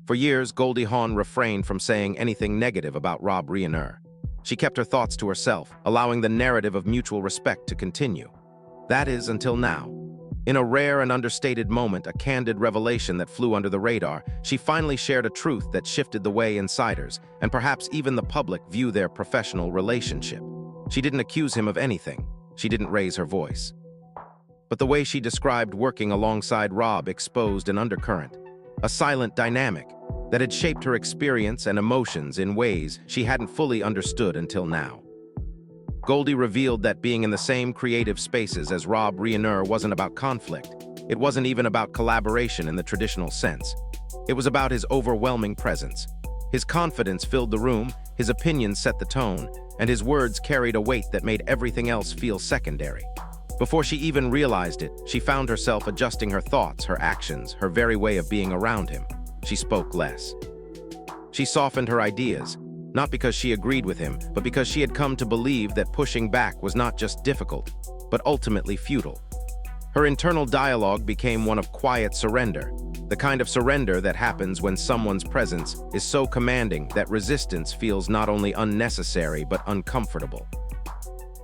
For years, Goldie Hawn refrained from saying anything negative about Rob Reiner. She kept her thoughts to herself, allowing the narrative of mutual respect to continue. That is, until now. In a rare and understated moment, a candid revelation that flew under the radar, she finally shared a truth that shifted the way insiders, and perhaps even the public, view their professional relationship. She didn't accuse him of anything. She didn't raise her voice. But the way she described working alongside Rob exposed an undercurrent, a silent dynamic that had shaped her experience and emotions in ways she hadn't fully understood until now. Goldie revealed that being in the same creative spaces as Rob Reiner wasn't about conflict. It wasn't even about collaboration in the traditional sense. It was about his overwhelming presence. His confidence filled the room, his opinions set the tone, and his words carried a weight that made everything else feel secondary. Before she even realized it, she found herself adjusting her thoughts, her actions, her very way of being around him. She spoke less. She softened her ideas, not because she agreed with him, but because she had come to believe that pushing back was not just difficult, but ultimately futile. Her internal dialogue became one of quiet surrender, the kind of surrender that happens when someone's presence is so commanding that resistance feels not only unnecessary but uncomfortable.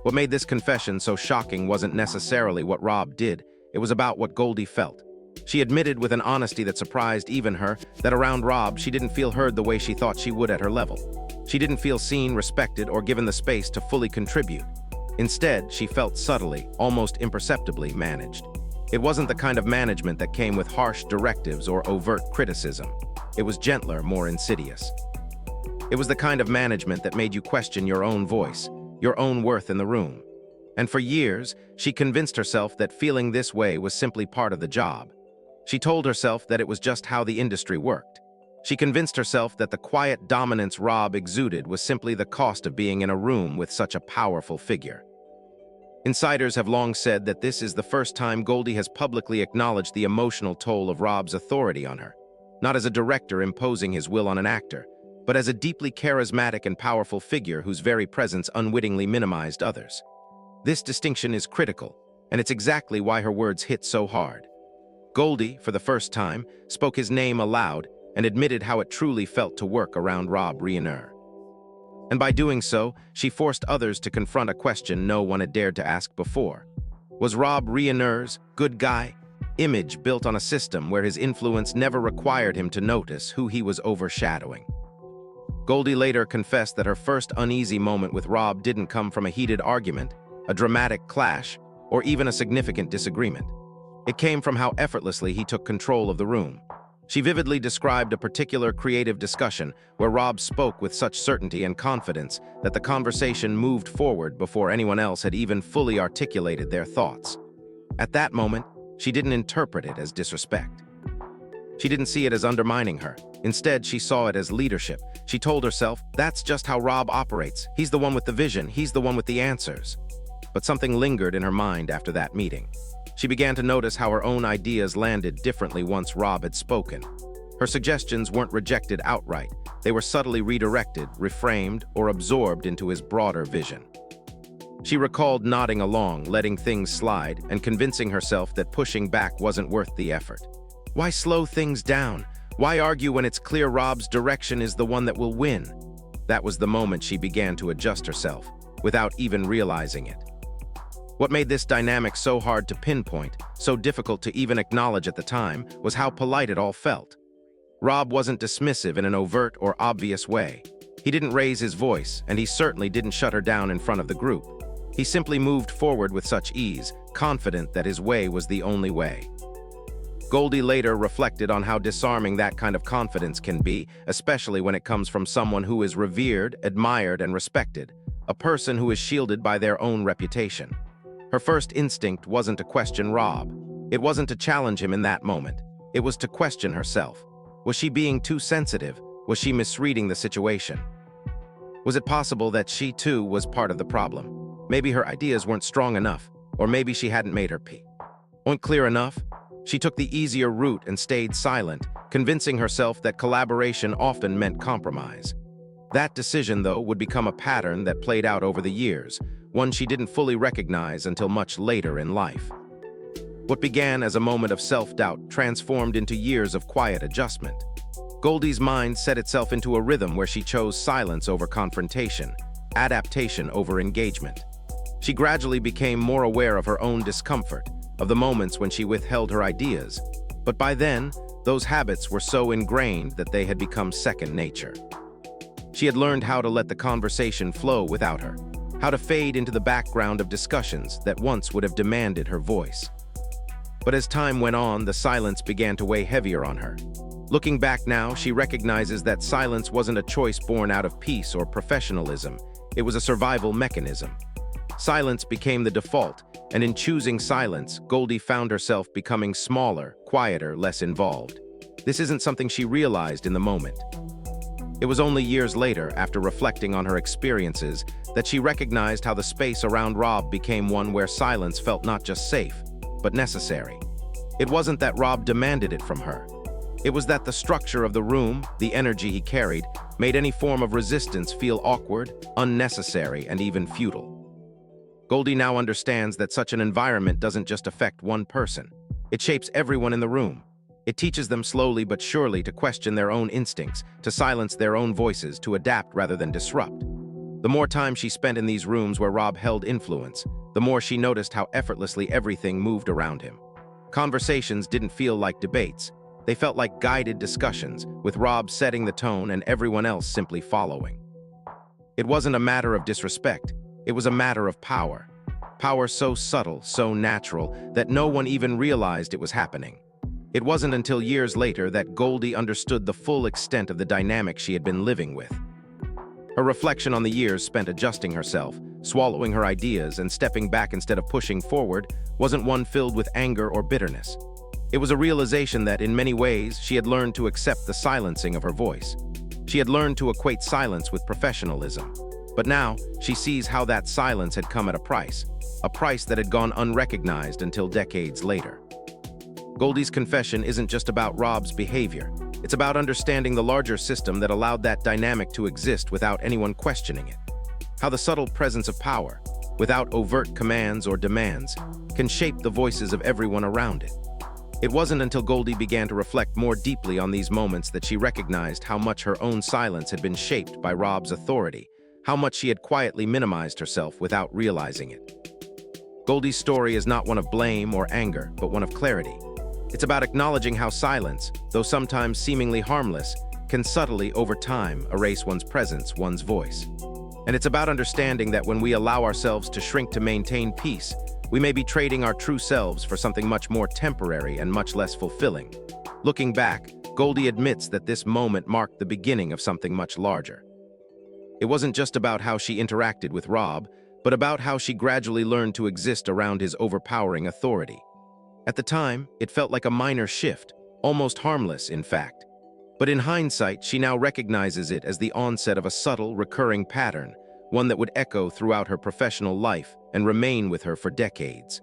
What made this confession so shocking wasn't necessarily what Rob did, it was about what Goldie felt. She admitted with an honesty that surprised even her that around Rob she didn't feel heard the way she thought she would at her level. She didn't feel seen, respected, or given the space to fully contribute. Instead, she felt subtly, almost imperceptibly managed. It wasn't the kind of management that came with harsh directives or overt criticism. It was gentler, more insidious. It was the kind of management that made you question your own voice, your own worth in the room. And for years, she convinced herself that feeling this way was simply part of the job. She told herself that it was just how the industry worked. She convinced herself that the quiet dominance Rob exuded was simply the cost of being in a room with such a powerful figure. Insiders have long said that this is the first time Goldie has publicly acknowledged the emotional toll of Rob's authority on her, not as a director imposing his will on an actor, but as a deeply charismatic and powerful figure whose very presence unwittingly minimized others. This distinction is critical, and it's exactly why her words hit so hard. Goldie, for the first time, spoke his name aloud and admitted how it truly felt to work around Rob Reiner. And by doing so, she forced others to confront a question no one had dared to ask before. Was Rob Reiner's good guy image built on a system where his influence never required him to notice who he was overshadowing? Goldie later confessed that her first uneasy moment with Rob didn't come from a heated argument, a dramatic clash, or even a significant disagreement. It came from how effortlessly he took control of the room. She vividly described a particular creative discussion where Rob spoke with such certainty and confidence that the conversation moved forward before anyone else had even fully articulated their thoughts. At that moment, she didn't interpret it as disrespect. She didn't see it as undermining her. Instead, she saw it as leadership. She told herself, that's just how Rob operates. He's the one with the vision. He's the one with the answers. But something lingered in her mind after that meeting. She began to notice how her own ideas landed differently once Rob had spoken. Her suggestions weren't rejected outright. They were subtly redirected, reframed, or absorbed into his broader vision. She recalled nodding along, letting things slide, and convincing herself that pushing back wasn't worth the effort. Why slow things down? Why argue when it's clear Rob's direction is the one that will win? That was the moment she began to adjust herself, without even realizing it. What made this dynamic so hard to pinpoint, so difficult to even acknowledge at the time, was how polite it all felt. Rob wasn't dismissive in an overt or obvious way. He didn't raise his voice, and he certainly didn't shut her down in front of the group. He simply moved forward with such ease, confident that his way was the only way. Goldie later reflected on how disarming that kind of confidence can be, especially when it comes from someone who is revered, admired, and respected, a person who is shielded by their own reputation. Her first instinct wasn't to question Rob. It wasn't to challenge him in that moment. It was to question herself. Was she being too sensitive? Was she misreading the situation? Was it possible that she too was part of the problem? Maybe her ideas weren't strong enough, or maybe she hadn't made her point clear enough. She took the easier route and stayed silent, convincing herself that collaboration often meant compromise. That decision, though, would become a pattern that played out over the years, one she didn't fully recognize until much later in life. What began as a moment of self-doubt transformed into years of quiet adjustment. Goldie's mind set itself into a rhythm where she chose silence over confrontation, adaptation over engagement. She gradually became more aware of her own discomfort, of the moments when she withheld her ideas, but by then, those habits were so ingrained that they had become second nature. She had learned how to let the conversation flow without her, how to fade into the background of discussions that once would have demanded her voice. But as time went on, the silence began to weigh heavier on her. Looking back now, she recognizes that silence wasn't a choice born out of peace or professionalism. It was a survival mechanism. Silence became the default, and in choosing silence, Goldie found herself becoming smaller, quieter, less involved. This isn't something she realized in the moment. It was only years later, after reflecting on her experiences, that she recognized how the space around Rob became one where silence felt not just safe, but necessary. It wasn't that Rob demanded it from her. It was that the structure of the room, the energy he carried, made any form of resistance feel awkward, unnecessary, and even futile. Goldie now understands that such an environment doesn't just affect one person. It shapes everyone in the room. It teaches them slowly but surely to question their own instincts, to silence their own voices, to adapt rather than disrupt. The more time she spent in these rooms where Rob held influence, the more she noticed how effortlessly everything moved around him. Conversations didn't feel like debates. They felt like guided discussions, with Rob setting the tone and everyone else simply following. It wasn't a matter of disrespect. It was a matter of power. Power so subtle, so natural, that no one even realized it was happening. It wasn't until years later that Goldie understood the full extent of the dynamic she had been living with. Her reflection on the years spent adjusting herself, swallowing her ideas, and stepping back instead of pushing forward wasn't one filled with anger or bitterness. It was a realization that, in many ways, she had learned to accept the silencing of her voice. She had learned to equate silence with professionalism. But now, she sees how that silence had come at a price that had gone unrecognized until decades later. Goldie's confession isn't just about Rob's behavior. It's about understanding the larger system that allowed that dynamic to exist without anyone questioning it. How the subtle presence of power, without overt commands or demands, can shape the voices of everyone around it. It wasn't until Goldie began to reflect more deeply on these moments that she recognized how much her own silence had been shaped by Rob's authority, how much she had quietly minimized herself without realizing it. Goldie's story is not one of blame or anger, but one of clarity. It's about acknowledging how silence, though sometimes seemingly harmless, can subtly, over time, erase one's presence, one's voice. And it's about understanding that when we allow ourselves to shrink to maintain peace, we may be trading our true selves for something much more temporary and much less fulfilling. Looking back, Goldie admits that this moment marked the beginning of something much larger. It wasn't just about how she interacted with Rob, but about how she gradually learned to exist around his overpowering authority. At the time, it felt like a minor shift, almost harmless, in fact. But in hindsight, she now recognizes it as the onset of a subtle, recurring pattern, one that would echo throughout her professional life and remain with her for decades.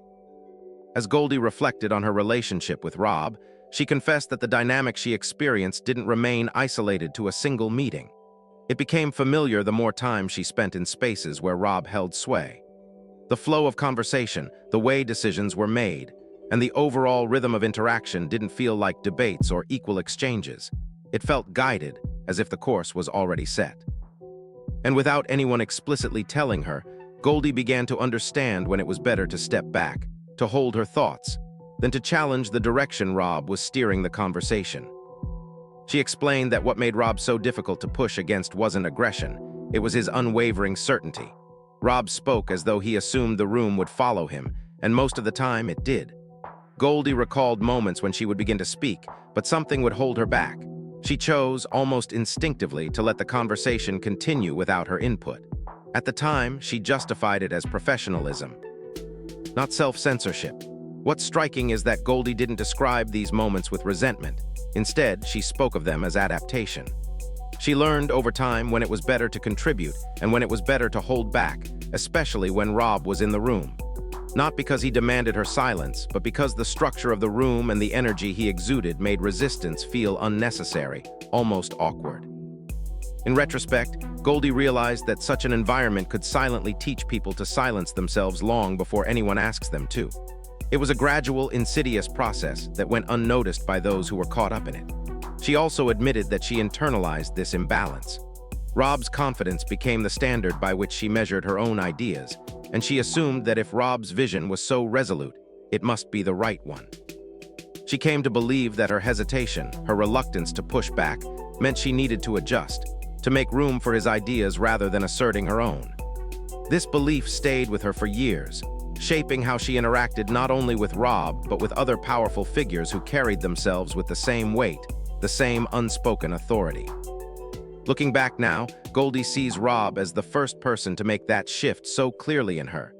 As Goldie reflected on her relationship with Rob, she confessed that the dynamic she experienced didn't remain isolated to a single meeting. It became familiar the more time she spent in spaces where Rob held sway. The flow of conversation, the way decisions were made, and the overall rhythm of interaction didn't feel like debates or equal exchanges. It felt guided, as if the course was already set. And without anyone explicitly telling her, Goldie began to understand when it was better to step back, to hold her thoughts, than to challenge the direction Rob was steering the conversation. She explained that what made Rob so difficult to push against wasn't aggression, it was his unwavering certainty. Rob spoke as though he assumed the room would follow him, and most of the time it did. Goldie recalled moments when she would begin to speak, but something would hold her back. She chose, almost instinctively, to let the conversation continue without her input. At the time, she justified it as professionalism, not self-censorship. What's striking is that Goldie didn't describe these moments with resentment. Instead, she spoke of them as adaptation. She learned over time when it was better to contribute and when it was better to hold back, especially when Rob was in the room. Not because he demanded her silence, but because the structure of the room and the energy he exuded made resistance feel unnecessary, almost awkward. In retrospect, Goldie realized that such an environment could silently teach people to silence themselves long before anyone asks them to. It was a gradual, insidious process that went unnoticed by those who were caught up in it. She also admitted that she internalized this imbalance. Rob's confidence became the standard by which she measured her own ideas, and she assumed that if Rob's vision was so resolute, it must be the right one. She came to believe that her hesitation, her reluctance to push back, meant she needed to adjust, to make room for his ideas rather than asserting her own. This belief stayed with her for years, shaping how she interacted not only with Rob, but with other powerful figures who carried themselves with the same weight, the same unspoken authority. Looking back now, Goldie sees Rob as the first person to make that shift so clearly in her.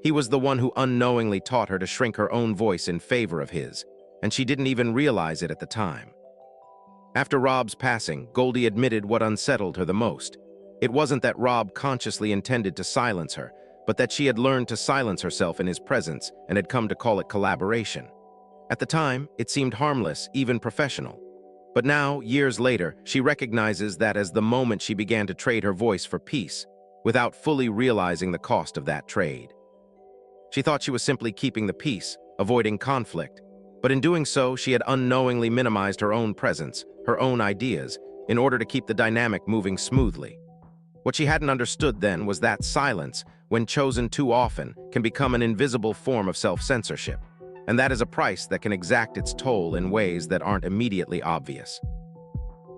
He was the one who unknowingly taught her to shrink her own voice in favor of his, and she didn't even realize it at the time. After Rob's passing, Goldie admitted what unsettled her the most. It wasn't that Rob consciously intended to silence her, but that she had learned to silence herself in his presence and had come to call it collaboration. At the time, it seemed harmless, even professional. But now, years later, she recognizes that as the moment she began to trade her voice for peace, without fully realizing the cost of that trade. She thought she was simply keeping the peace, avoiding conflict, but in doing so, she had unknowingly minimized her own presence, her own ideas, in order to keep the dynamic moving smoothly. What she hadn't understood then was that silence, when chosen too often, can become an invisible form of self-censorship, and that is a price that can exact its toll in ways that aren't immediately obvious.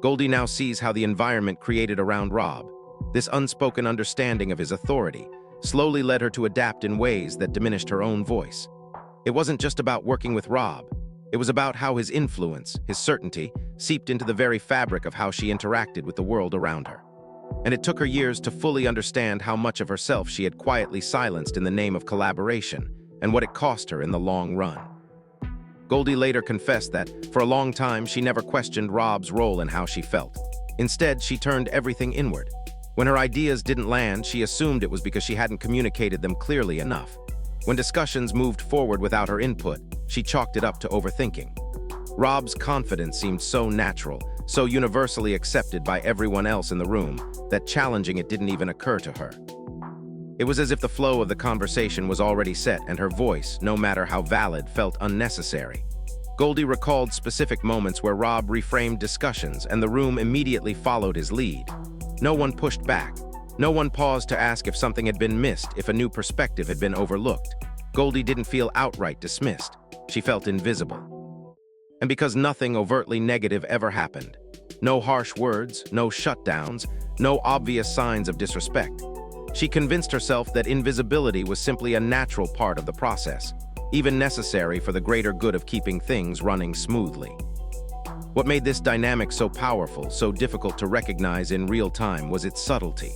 Goldie now sees how the environment created around Rob, this unspoken understanding of his authority, slowly led her to adapt in ways that diminished her own voice. It wasn't just about working with Rob. It was about how his influence, his certainty, seeped into the very fabric of how she interacted with the world around her. And it took her years to fully understand how much of herself she had quietly silenced in the name of collaboration, and what it cost her in the long run. Goldie later confessed that, for a long time, she never questioned Rob's role in how she felt. Instead, she turned everything inward. When her ideas didn't land, she assumed it was because she hadn't communicated them clearly enough. When discussions moved forward without her input, she chalked it up to overthinking. Rob's confidence seemed so natural, so universally accepted by everyone else in the room, that challenging it didn't even occur to her. It was as if the flow of the conversation was already set and her voice, no matter how valid, felt unnecessary. Goldie recalled specific moments where Rob reframed discussions and the room immediately followed his lead. No one pushed back. No one paused to ask if something had been missed, if a new perspective had been overlooked. Goldie didn't feel outright dismissed. She felt invisible. And because nothing overtly negative ever happened, no harsh words, no shutdowns, no obvious signs of disrespect, she convinced herself that invisibility was simply a natural part of the process, even necessary for the greater good of keeping things running smoothly. What made this dynamic so powerful, so difficult to recognize in real time, was its subtlety.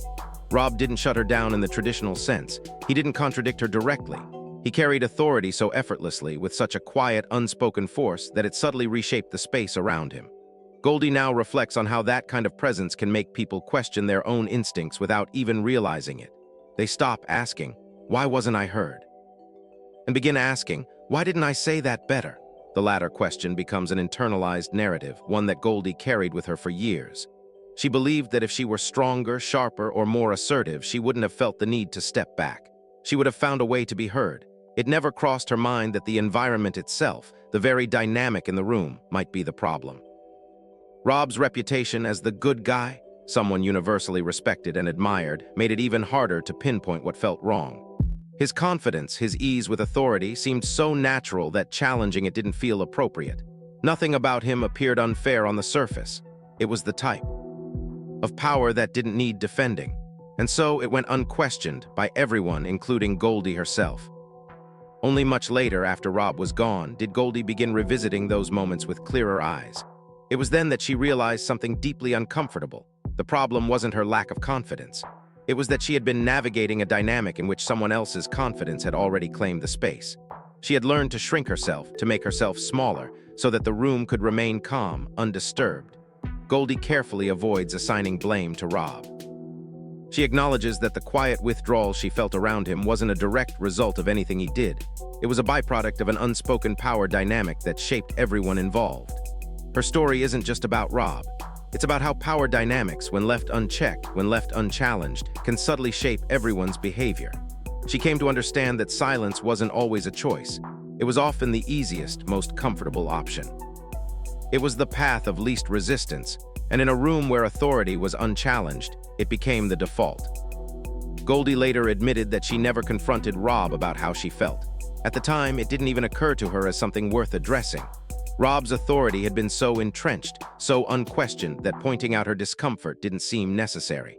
Rob didn't shut her down in the traditional sense. He didn't contradict her directly. He carried authority so effortlessly, with such a quiet, unspoken force, that it subtly reshaped the space around him. Goldie now reflects on how that kind of presence can make people question their own instincts without even realizing it. They stop asking, "Why wasn't I heard?" and begin asking, "Why didn't I say that better?" The latter question becomes an internalized narrative, one that Goldie carried with her for years. She believed that if she were stronger, sharper, or more assertive, she wouldn't have felt the need to step back. She would have found a way to be heard. It never crossed her mind that the environment itself, the very dynamic in the room, might be the problem. Rob's reputation as the good guy, someone universally respected and admired, made it even harder to pinpoint what felt wrong. His confidence, his ease with authority, seemed so natural that challenging it didn't feel appropriate. Nothing about him appeared unfair on the surface. It was the type of power that didn't need defending, and so it went unquestioned by everyone, including Goldie herself. Only much later, after Rob was gone, did Goldie begin revisiting those moments with clearer eyes. It was then that she realized something deeply uncomfortable. The problem wasn't her lack of confidence. It was that she had been navigating a dynamic in which someone else's confidence had already claimed the space. She had learned to shrink herself, to make herself smaller, so that the room could remain calm, undisturbed. Goldie carefully avoids assigning blame to Rob. She acknowledges that the quiet withdrawal she felt around him wasn't a direct result of anything he did. It was a byproduct of an unspoken power dynamic that shaped everyone involved. Her story isn't just about Rob. It's about how power dynamics, when left unchecked, when left unchallenged, can subtly shape everyone's behavior. She came to understand that silence wasn't always a choice. It was often the easiest, most comfortable option. It was the path of least resistance, and in a room where authority was unchallenged, it became the default. Goldie later admitted that she never confronted Rob about how she felt. At the time, it didn't even occur to her as something worth addressing. Rob's authority had been so entrenched, so unquestioned, that pointing out her discomfort didn't seem necessary.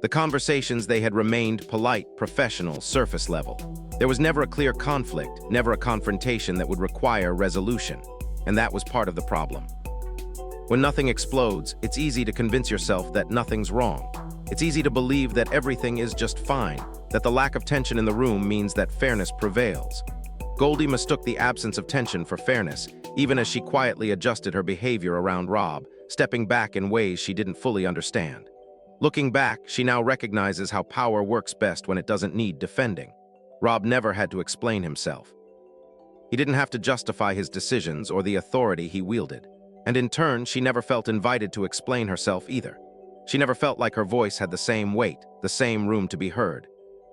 The conversations they had remained polite, professional, surface level. There was never a clear conflict, never a confrontation that would require resolution. And that was part of the problem. When nothing explodes, it's easy to convince yourself that nothing's wrong. It's easy to believe that everything is just fine, that the lack of tension in the room means that fairness prevails. Goldie mistook the absence of tension for fairness, even as she quietly adjusted her behavior around Rob, stepping back in ways she didn't fully understand. Looking back, she now recognizes how power works best when it doesn't need defending. Rob never had to explain himself. He didn't have to justify his decisions or the authority he wielded. And in turn, she never felt invited to explain herself either. She never felt like her voice had the same weight, the same room to be heard.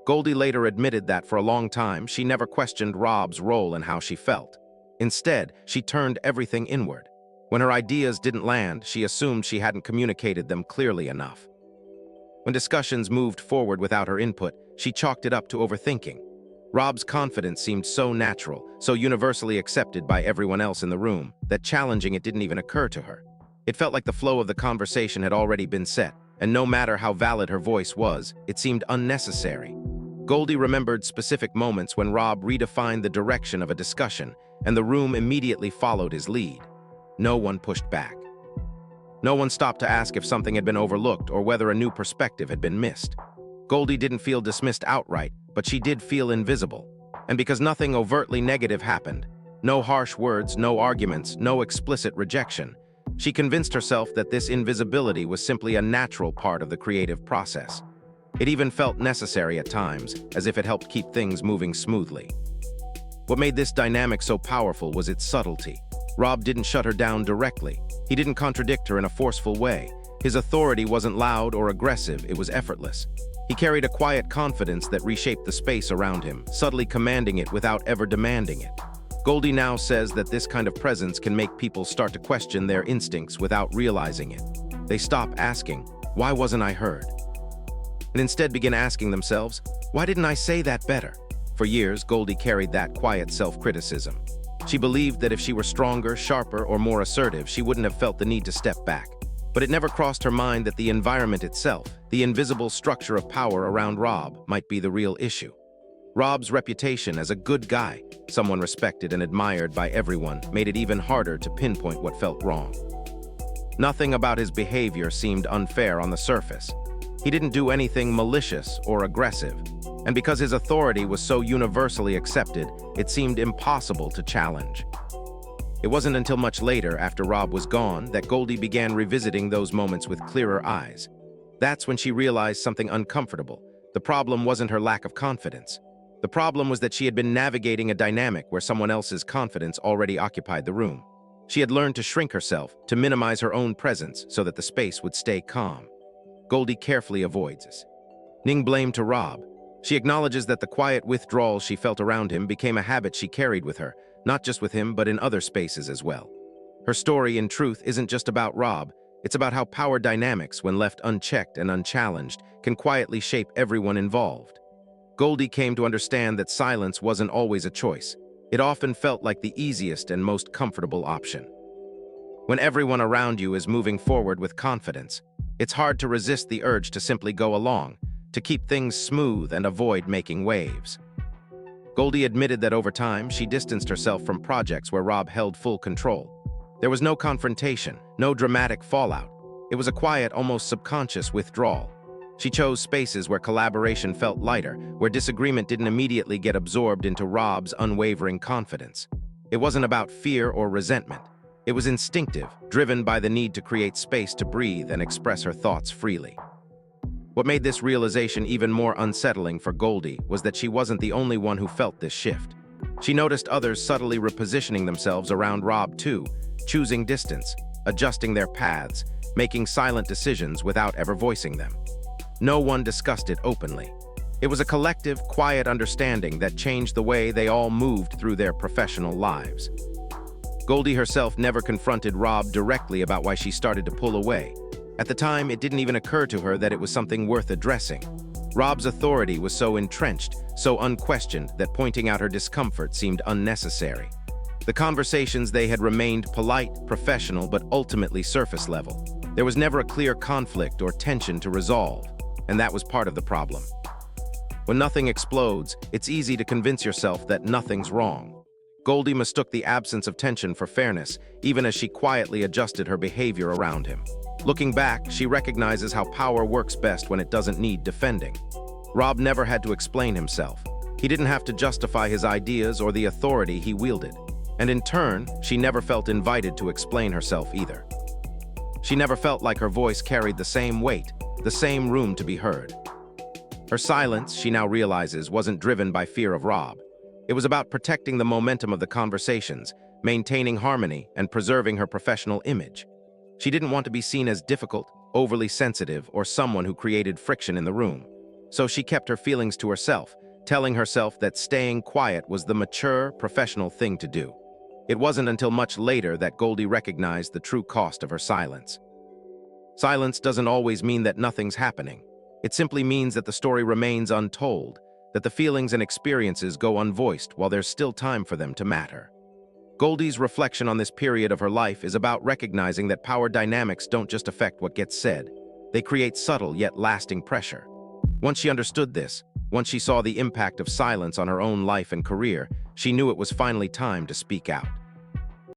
Goldie later admitted that for a long time, she never questioned Rob's role in how she felt. Instead, she turned everything inward. When her ideas didn't land, she assumed she hadn't communicated them clearly enough. When discussions moved forward without her input, she chalked it up to overthinking. Rob's confidence seemed so natural, so universally accepted by everyone else in the room, that challenging it didn't even occur to her. It felt like the flow of the conversation had already been set, and no matter how valid her voice was, it seemed unnecessary. Goldie remembered specific moments when Rob redefined the direction of a discussion, and the room immediately followed his lead. No one pushed back. No one stopped to ask if something had been overlooked or whether a new perspective had been missed. Goldie didn't feel dismissed outright, but she did feel invisible. And because nothing overtly negative happened, no harsh words, no arguments, no explicit rejection, she convinced herself that this invisibility was simply a natural part of the creative process. It even felt necessary at times, as if it helped keep things moving smoothly. What made this dynamic so powerful was its subtlety. Rob didn't shut her down directly. He didn't contradict her in a forceful way. His authority wasn't loud or aggressive, it was effortless. He carried a quiet confidence that reshaped the space around him, subtly commanding it without ever demanding it. Goldie now says that this kind of presence can make people start to question their instincts without realizing it. They stop asking, "Why wasn't I heard?" and instead begin asking themselves, "Why didn't I say that better?" For years, Goldie carried that quiet self-criticism. She believed that if she were stronger, sharper, or more assertive, she wouldn't have felt the need to step back. But it never crossed her mind that the environment itself, the invisible structure of power around Rob, might be the real issue. Rob's reputation as a good guy, someone respected and admired by everyone, made it even harder to pinpoint what felt wrong. Nothing about his behavior seemed unfair on the surface. He didn't do anything malicious or aggressive, and because his authority was so universally accepted, it seemed impossible to challenge. It wasn't until much later, after Rob was gone, that Goldie began revisiting those moments with clearer eyes. That's when she realized something uncomfortable. The problem wasn't her lack of confidence. The problem was that she had been navigating a dynamic where someone else's confidence already occupied the room. She had learned to shrink herself, to minimize her own presence so that the space would stay calm. Goldie carefully avoids this. Ning blamed to Rob. She acknowledges that the quiet withdrawal she felt around him became a habit she carried with her, not just with him, but in other spaces as well. Her story, in truth, isn't just about Rob. It's about how power dynamics, when left unchecked and unchallenged, can quietly shape everyone involved. Goldie came to understand that silence wasn't always a choice. It often felt like the easiest and most comfortable option. When everyone around you is moving forward with confidence, it's hard to resist the urge to simply go along, to keep things smooth and avoid making waves. Goldie admitted that over time, she distanced herself from projects where Rob held full control. There was no confrontation, no dramatic fallout. It was a quiet, almost subconscious withdrawal. She chose spaces where collaboration felt lighter, where disagreement didn't immediately get absorbed into Rob's unwavering confidence. It wasn't about fear or resentment. It was instinctive, driven by the need to create space to breathe and express her thoughts freely. What made this realization even more unsettling for Goldie was that she wasn't the only one who felt this shift. She noticed others subtly repositioning themselves around Rob too, choosing distance, adjusting their paths, making silent decisions without ever voicing them. No one discussed it openly. It was a collective, quiet understanding that changed the way they all moved through their professional lives. Goldie herself never confronted Rob directly about why she started to pull away. At the time, it didn't even occur to her that it was something worth addressing. Rob's authority was so entrenched, so unquestioned, that pointing out her discomfort seemed unnecessary. The conversations they had remained polite, professional, but ultimately surface level. There was never a clear conflict or tension to resolve, and that was part of the problem. When nothing explodes, it's easy to convince yourself that nothing's wrong. Goldie mistook the absence of tension for fairness, even as she quietly adjusted her behavior around him. Looking back, she recognizes how power works best when it doesn't need defending. Rob never had to explain himself. He didn't have to justify his ideas or the authority he wielded. And in turn, she never felt invited to explain herself either. She never felt like her voice carried the same weight, the same room to be heard. Her silence, she now realizes, wasn't driven by fear of Rob. It was about protecting the momentum of the conversations, maintaining harmony, and preserving her professional image. She didn't want to be seen as difficult, overly sensitive, or someone who created friction in the room. So she kept her feelings to herself, telling herself that staying quiet was the mature, professional thing to do. It wasn't until much later that Goldie recognized the true cost of her silence. Silence doesn't always mean that nothing's happening. It simply means that the story remains untold, that the feelings and experiences go unvoiced while there's still time for them to matter. Goldie's reflection on this period of her life is about recognizing that power dynamics don't just affect what gets said. They create subtle yet lasting pressure. Once she understood this, once she saw the impact of silence on her own life and career, she knew it was finally time to speak out.